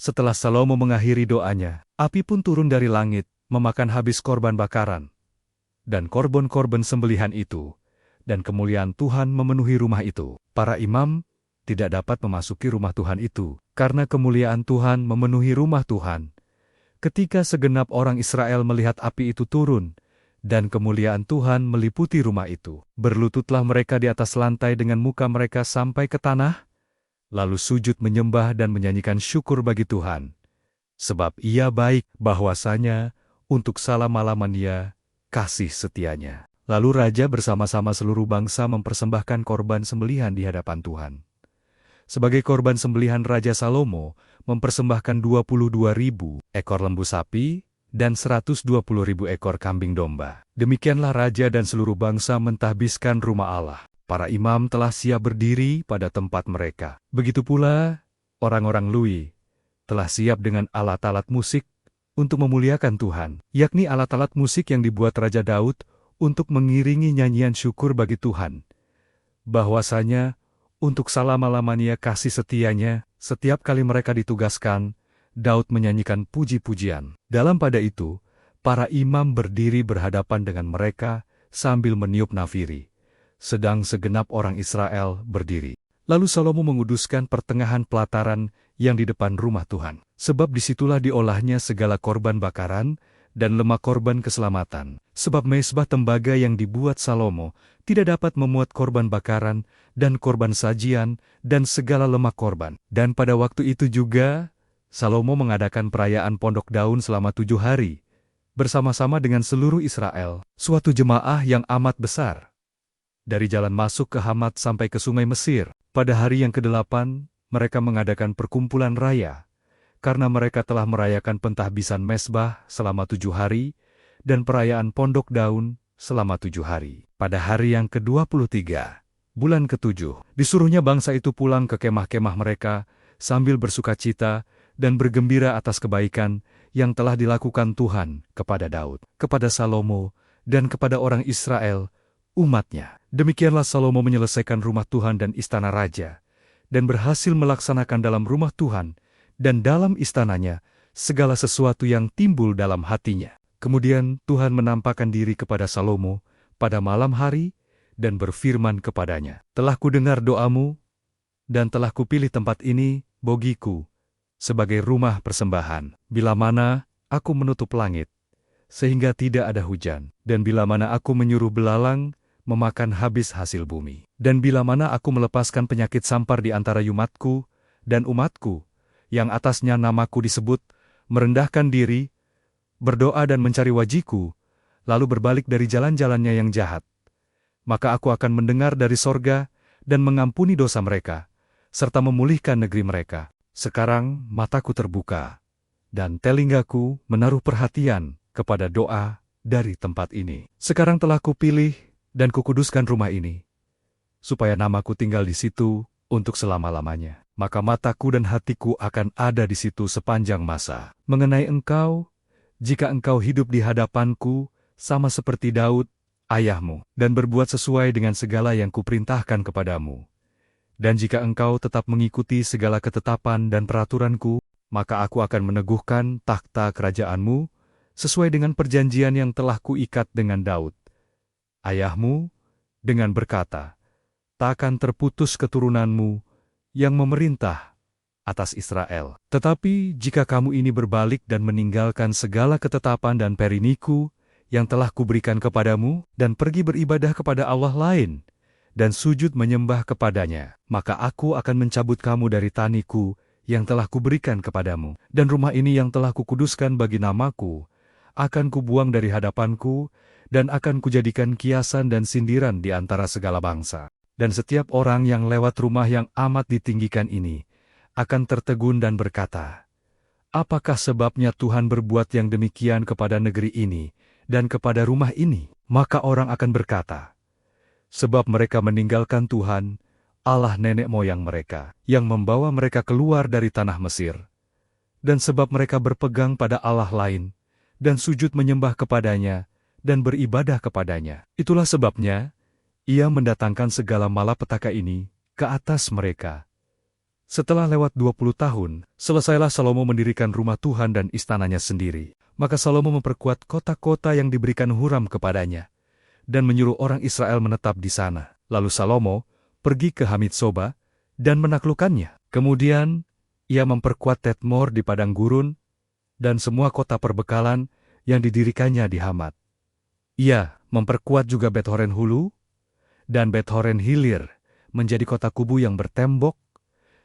Setelah Salomo mengakhiri doanya, api pun turun dari langit, memakan habis korban bakaran dan korban-korban sembelihan itu, dan kemuliaan Tuhan memenuhi rumah itu. Para imam tidak dapat memasuki rumah Tuhan itu, karena kemuliaan Tuhan memenuhi rumah Tuhan. Ketika segenap orang Israel melihat api itu turun, dan kemuliaan Tuhan meliputi rumah itu, berlututlah mereka di atas lantai dengan muka mereka sampai ke tanah, lalu sujud menyembah dan menyanyikan syukur bagi Tuhan. Sebab Ia baik, bahwasanya untuk selama-lamanya kasih setianya. Lalu raja bersama-sama seluruh bangsa mempersembahkan korban sembelihan di hadapan Tuhan. Sebagai korban sembelihan Raja Salomo mempersembahkan 22.000 ekor lembu sapi dan 120.000 ekor kambing domba. Demikianlah raja dan seluruh bangsa mentahbiskan rumah Allah. Para imam telah siap berdiri pada tempat mereka. Begitu pula orang-orang Lewi telah siap dengan alat-alat musik untuk memuliakan Tuhan, yakni alat-alat musik yang dibuat Raja Daud untuk mengiringi nyanyian syukur bagi Tuhan. Bahwasanya untuk selama-lamanya kasih setianya, setiap kali mereka ditugaskan, Daud menyanyikan puji-pujian. Dalam pada itu, para imam berdiri berhadapan dengan mereka sambil meniup nafiri, sedang segenap orang Israel berdiri. Lalu Salomo menguduskan pertengahan pelataran yang di depan rumah Tuhan, sebab disitulah diolahnya segala korban bakaran dan lemak korban keselamatan. Sebab mezbah tembaga yang dibuat Salomo tidak dapat memuat korban bakaran dan korban sajian dan segala lemak korban. Dan pada waktu itu juga, Salomo mengadakan perayaan Pondok Daun selama 7 hari, bersama-sama dengan seluruh Israel, suatu jemaah yang amat besar. Dari jalan masuk ke Hamat sampai ke sungai Mesir, pada hari yang ke-8, mereka mengadakan perkumpulan raya, karena mereka telah merayakan pentahbisan mezbah selama 7 hari, dan perayaan Pondok Daun selama 7 hari. Pada hari yang ke-23, bulan ke-7, disuruhnya bangsa itu pulang ke kemah-kemah mereka, sambil bersukacita dan bergembira atas kebaikan yang telah dilakukan Tuhan kepada Daud, kepada Salomo, dan kepada orang Israel, umatnya. Demikianlah Salomo menyelesaikan rumah Tuhan dan istana raja, dan berhasil melaksanakan dalam rumah Tuhan dan dalam istananya segala sesuatu yang timbul dalam hatinya. Kemudian Tuhan menampakkan diri kepada Salomo pada malam hari dan berfirman kepadanya, "Telah kudengar doamu, dan telah kupilih tempat ini, bagiku, sebagai rumah persembahan. Bila mana aku menutup langit, sehingga tidak ada hujan, dan bila mana aku menyuruh belalang memakan habis hasil bumi, dan bila mana aku melepaskan penyakit sampar di antara umatku dan umatku, yang atasnya namaku disebut, merendahkan diri, berdoa dan mencari wajihku, lalu berbalik dari jalan-jalannya yang jahat, maka aku akan mendengar dari sorga dan mengampuni dosa mereka, serta memulihkan negeri mereka. Sekarang mataku terbuka, dan telingaku menaruh perhatian kepada doa dari tempat ini. Sekarang telah kupilih dan kukuduskan rumah ini, supaya namaku tinggal di situ untuk selama-lamanya. Maka mataku dan hatiku akan ada di situ sepanjang masa. Mengenai engkau, jika engkau hidup di hadapanku, sama seperti Daud, ayahmu, dan berbuat sesuai dengan segala yang kuperintahkan kepadamu, dan jika engkau tetap mengikuti segala ketetapan dan peraturanku, maka aku akan meneguhkan takhta kerajaanmu, sesuai dengan perjanjian yang telah kuikat dengan Daud, ayahmu, dengan berkata, takkan terputus keturunanmu yang memerintah atas Israel. Tetapi jika kamu ini berbalik dan meninggalkan segala ketetapan dan periniku yang telah kuberikan kepadamu, dan pergi beribadah kepada Allah lain, dan sujud menyembah kepadanya, maka aku akan mencabut kamu dari taniku yang telah kuberikan kepadamu, dan rumah ini yang telah kukuduskan bagi namaku, akan kubuang dari hadapanku, dan akan kujadikan kiasan dan sindiran di antara segala bangsa. Dan setiap orang yang lewat rumah yang amat ditinggikan ini, akan tertegun dan berkata, apakah sebabnya Tuhan berbuat yang demikian kepada negeri ini, dan kepada rumah ini? Maka orang akan berkata, sebab mereka meninggalkan Tuhan, Allah nenek moyang mereka, yang membawa mereka keluar dari tanah Mesir. Dan sebab mereka berpegang pada Allah lain, dan sujud menyembah kepadanya, dan beribadah kepadanya. Itulah sebabnya, Ia mendatangkan segala malapetaka ini ke atas mereka, Setelah lewat 20 tahun, selesailah Salomo mendirikan rumah Tuhan dan istananya sendiri. Maka Salomo memperkuat kota-kota yang diberikan Huram kepadanya, dan menyuruh orang Israel menetap di sana. Lalu Salomo pergi ke Hamitsoba dan menaklukkannya. Kemudian, ia memperkuat Tedmor di padang gurun, dan semua kota perbekalan yang didirikannya di Hamat. Ia memperkuat juga Bet-horen Hulu, dan Bet-horen Hilir menjadi kota kubu yang bertembok,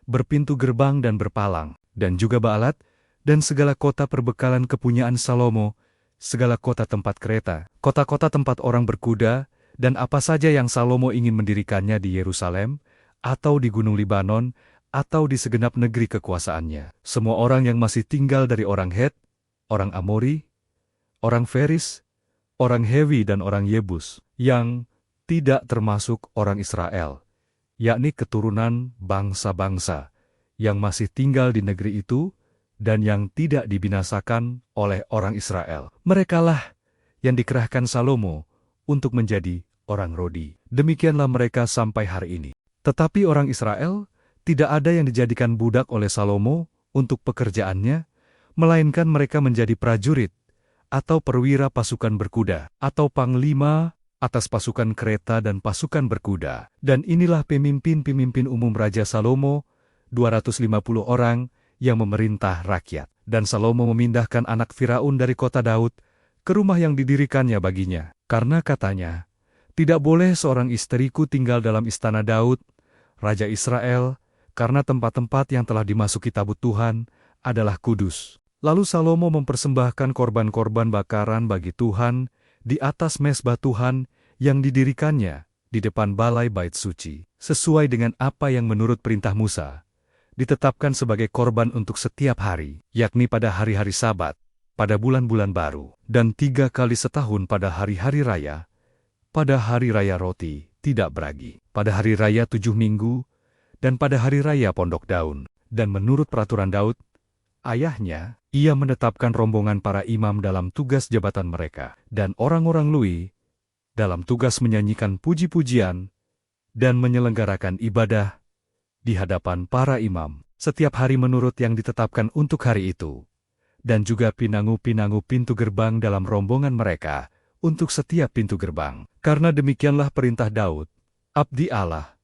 berpintu gerbang dan berpalang, dan juga Baalat, dan segala kota perbekalan kepunyaan Salomo, segala kota tempat kereta, kota-kota tempat orang berkuda, dan apa saja yang Salomo ingin mendirikannya di Yerusalem, atau di Gunung Libanon, atau di segenap negeri kekuasaannya. Semua orang yang masih tinggal dari orang Het, orang Amori, orang Feris, orang Hewi dan orang Yebus, yang tidak termasuk orang Israel, yakni keturunan bangsa-bangsa yang masih tinggal di negeri itu, dan yang tidak dibinasakan oleh orang Israel. Merekalah yang dikerahkan Salomo untuk menjadi orang Rodi. Demikianlah mereka sampai hari ini. Tetapi orang Israel tidak ada yang dijadikan budak oleh Salomo untuk pekerjaannya, melainkan mereka menjadi prajurit, atau perwira pasukan berkuda, atau panglima atas pasukan kereta dan pasukan berkuda. Dan inilah pemimpin-pemimpin umum Raja Salomo, 250 orang, yang memerintah rakyat. Dan Salomo memindahkan anak Firaun dari kota Daud ke rumah yang didirikannya baginya. Karena katanya, tidak boleh seorang istriku tinggal dalam istana Daud, Raja Israel, karena tempat-tempat yang telah dimasuki tabut Tuhan adalah kudus. Lalu Salomo mempersembahkan korban-korban bakaran bagi Tuhan di atas mezbah Tuhan yang didirikannya di depan balai bait suci, sesuai dengan apa yang menurut perintah Musa ditetapkan sebagai korban untuk setiap hari, yakni pada hari-hari Sabat, pada bulan-bulan baru, dan 3 kali setahun pada hari-hari raya, pada hari raya roti tidak beragi, pada hari raya 7 minggu, dan pada hari raya pondok daun. Dan menurut peraturan Daud, ayahnya, ia menetapkan rombongan para imam dalam tugas jabatan mereka, dan orang-orang Lui dalam tugas menyanyikan puji-pujian dan menyelenggarakan ibadah di hadapan para imam, setiap hari menurut yang ditetapkan untuk hari itu, dan juga pinangu-pinangu pintu gerbang dalam rombongan mereka untuk setiap pintu gerbang. Karena demikianlah perintah Daud, abdi Allah,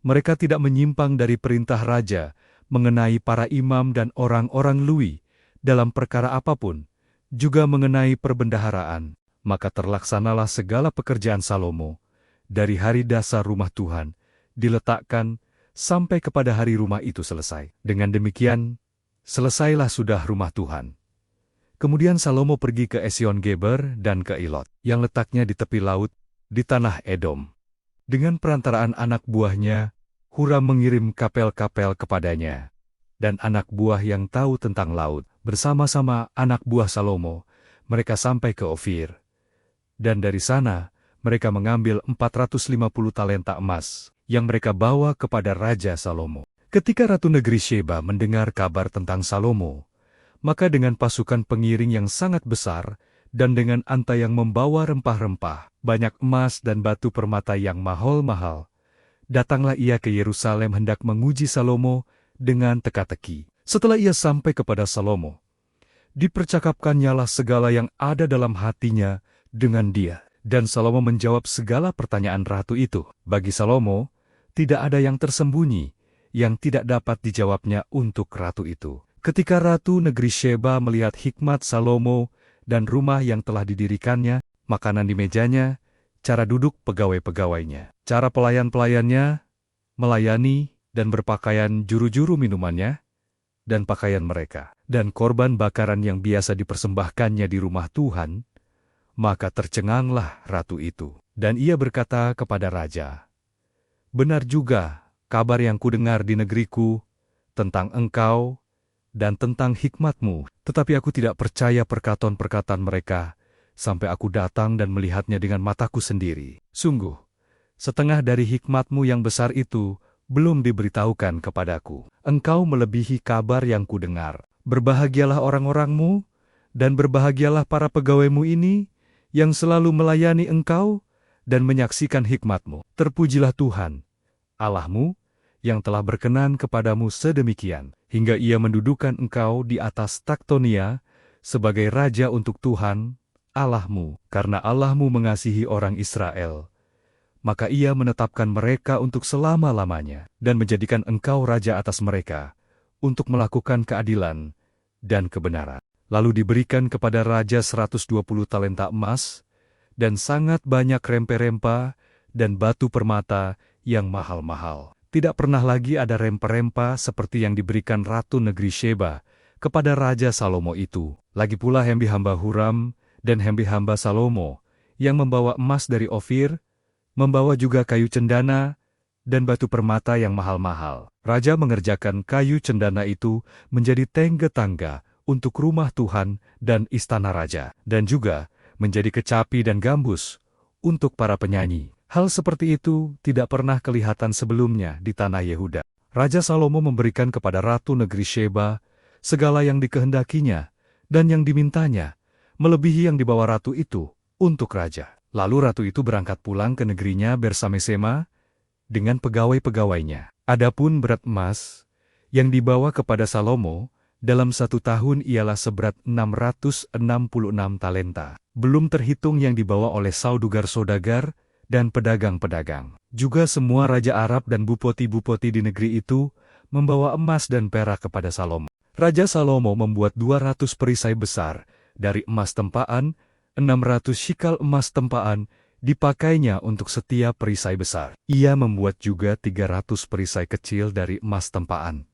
mereka tidak menyimpang dari perintah raja mengenai para imam dan orang-orang Lui dalam perkara apapun, juga mengenai perbendaharaan. Maka terlaksanalah segala pekerjaan Salomo, dari hari dasar rumah Tuhan, diletakkan sampai kepada hari rumah itu selesai. Dengan demikian, selesailah sudah rumah Tuhan. Kemudian Salomo pergi ke Esion-Geber dan ke Ilot, yang letaknya di tepi laut, di tanah Edom. Dengan perantaraan anak buahnya, Huram mengirim kapel-kapel kepadanya. Dan anak buah yang tahu tentang laut, bersama-sama anak buah Salomo, mereka sampai ke Ofir. Dan dari sana, mereka mengambil 450 talenta emas, yang mereka bawa kepada Raja Salomo. Ketika Ratu Negeri Sheba mendengar kabar tentang Salomo, maka dengan pasukan pengiring yang sangat besar, dan dengan anta yang membawa rempah-rempah, banyak emas dan batu permata yang mahal-mahal, datanglah ia ke Yerusalem hendak menguji Salomo dengan teka-teki. Setelah ia sampai kepada Salomo, dipercakapkannyalah segala yang ada dalam hatinya dengan dia. Dan Salomo menjawab segala pertanyaan ratu itu. Bagi Salomo, tidak ada yang tersembunyi, yang tidak dapat dijawabnya untuk ratu itu. Ketika Ratu Negeri Sheba melihat hikmat Salomo dan rumah yang telah didirikannya, makanan di mejanya, cara duduk pegawai-pegawainya, cara pelayan-pelayannya, melayani dan berpakaian juru-juru minumannya, dan pakaian mereka, dan korban bakaran yang biasa dipersembahkannya di rumah Tuhan, maka tercenganglah ratu itu. Dan ia berkata kepada raja, "Benar juga kabar yang kudengar di negeriku tentang engkau dan tentang hikmatmu, tetapi aku tidak percaya perkataan-perkataan mereka sampai aku datang dan melihatnya dengan mataku sendiri. Sungguh, setengah dari hikmatmu yang besar itu belum diberitahukan kepadaku. Engkau melebihi kabar yang kudengar. Berbahagialah orang-orangmu, dan berbahagialah para pegawaimu ini, yang selalu melayani engkau dan menyaksikan hikmatmu. Terpujilah Tuhan, Allahmu, yang telah berkenan kepadamu sedemikian, hingga ia mendudukan engkau di atas takhtonia sebagai raja untuk Tuhan, Allahmu. Karena Allahmu mengasihi orang Israel, maka ia menetapkan mereka untuk selama-lamanya, dan menjadikan engkau raja atas mereka, untuk melakukan keadilan dan kebenaran. Lalu diberikan kepada raja 120 talenta emas, dan sangat banyak rempa-rempa dan batu permata yang mahal-mahal. Tidak pernah lagi ada rempa-rempa seperti yang diberikan Ratu Negeri Sheba kepada Raja Salomo itu. Lagi pula hamba Huram dan hamba Salomo yang membawa emas dari Ofir, membawa juga kayu cendana dan batu permata yang mahal-mahal. Raja mengerjakan kayu cendana itu menjadi tangga-tangga untuk rumah Tuhan dan istana raja, dan juga menjadi kecapi dan gambus untuk para penyanyi. Hal seperti itu tidak pernah kelihatan sebelumnya di tanah Yehuda. Raja Salomo memberikan kepada Ratu Negeri Sheba segala yang dikehendakinya dan yang dimintanya, melebihi yang dibawa ratu itu untuk raja. Lalu ratu itu berangkat pulang ke negerinya bersama-sama dengan pegawai-pegawainya. Adapun berat emas yang dibawa kepada Salomo dalam 1 tahun ialah seberat 666 talenta. Belum terhitung yang dibawa oleh saudagar-saudagar dan pedagang-pedagang. Juga semua raja Arab dan bupoti-bupoti di negeri itu membawa emas dan perak kepada Salomo. Raja Salomo membuat 200 perisai besar dari emas tempaan, 600 shikal emas tempaan dipakainya untuk setiap perisai besar. Ia membuat juga 300 perisai kecil dari emas tempaan.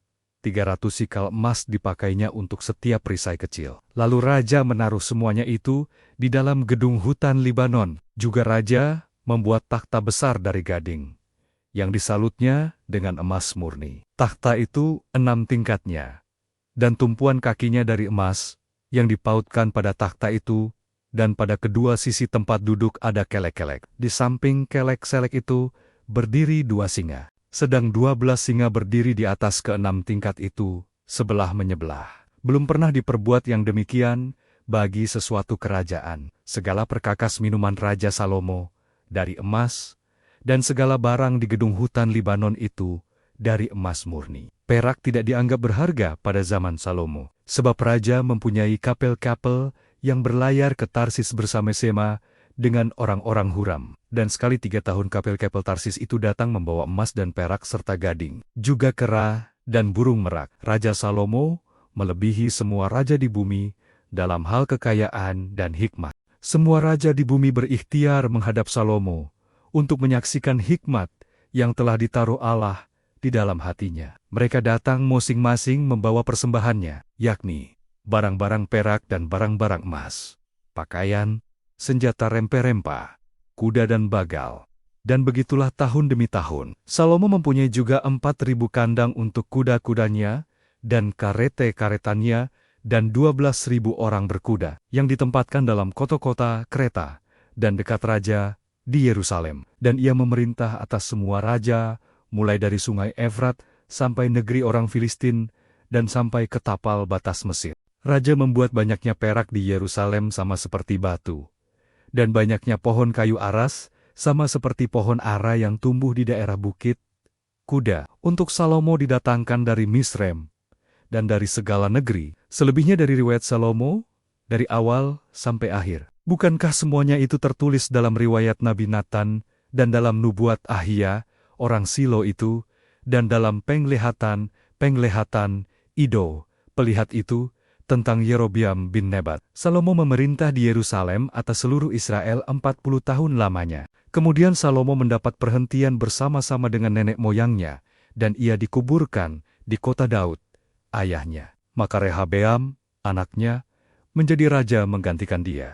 300 shikal emas dipakainya untuk setiap perisai kecil. Lalu raja menaruh semuanya itu di dalam gedung hutan Libanon. Juga raja membuat takhta besar dari gading, yang disalutnya dengan emas murni. Takhta itu 6 tingkatnya, dan tumpuan kakinya dari emas, yang dipautkan pada takhta itu, dan pada kedua sisi tempat duduk ada kelek-kelek. Di samping kelek-selek itu berdiri 2 singa, sedang 12 singa berdiri di atas ke-6 tingkat itu, sebelah menyebelah. Belum pernah diperbuat yang demikian bagi sesuatu kerajaan. Segala perkakas minuman Raja Salomo dari emas, dan segala barang di gedung hutan Libanon itu dari emas murni. Perak tidak dianggap berharga pada zaman Salomo, sebab raja mempunyai kapel-kapel yang berlayar ke Tarsis bersama-sama dengan orang-orang Huram. Dan sekali 3 tahun kapel-kapel Tarsis itu datang membawa emas dan perak serta gading, juga kera dan burung merak. Raja Salomo melebihi semua raja di bumi dalam hal kekayaan dan hikmat. Semua raja di bumi berikhtiar menghadap Salomo untuk menyaksikan hikmat yang telah ditaruh Allah di dalam hatinya. Mereka datang masing-masing membawa persembahannya, yakni barang-barang perak dan barang-barang emas, pakaian, senjata rempa-rempa, kuda dan bagal. Dan begitulah tahun demi tahun. Salomo mempunyai juga 4.000 kandang untuk kuda-kudanya dan karete-karetannya, dan 12.000 orang berkuda yang ditempatkan dalam kota-kota Kreta dan dekat raja di Yerusalem. Dan ia memerintah atas semua raja, mulai dari sungai Efrat sampai negeri orang Filistin dan sampai ke tapal batas Mesir. Raja membuat banyaknya perak di Yerusalem sama seperti batu, dan banyaknya pohon kayu aras sama seperti pohon ara yang tumbuh di daerah bukit. Kuda untuk Salomo didatangkan dari Misrem dan dari segala negeri, selebihnya dari riwayat Salomo, dari awal sampai akhir. Bukankah semuanya itu tertulis dalam riwayat Nabi Natan, dan dalam nubuat Ahia, orang Silo itu, dan dalam penglihatan Ido, pelihat itu, tentang Yerobiam bin Nebat. Salomo memerintah di Yerusalem atas seluruh Israel 40 tahun lamanya. Kemudian Salomo mendapat perhentian bersama-sama dengan nenek moyangnya, dan ia dikuburkan di kota Daud, ayahnya. Maka Rehabeam, anaknya, menjadi raja menggantikan dia.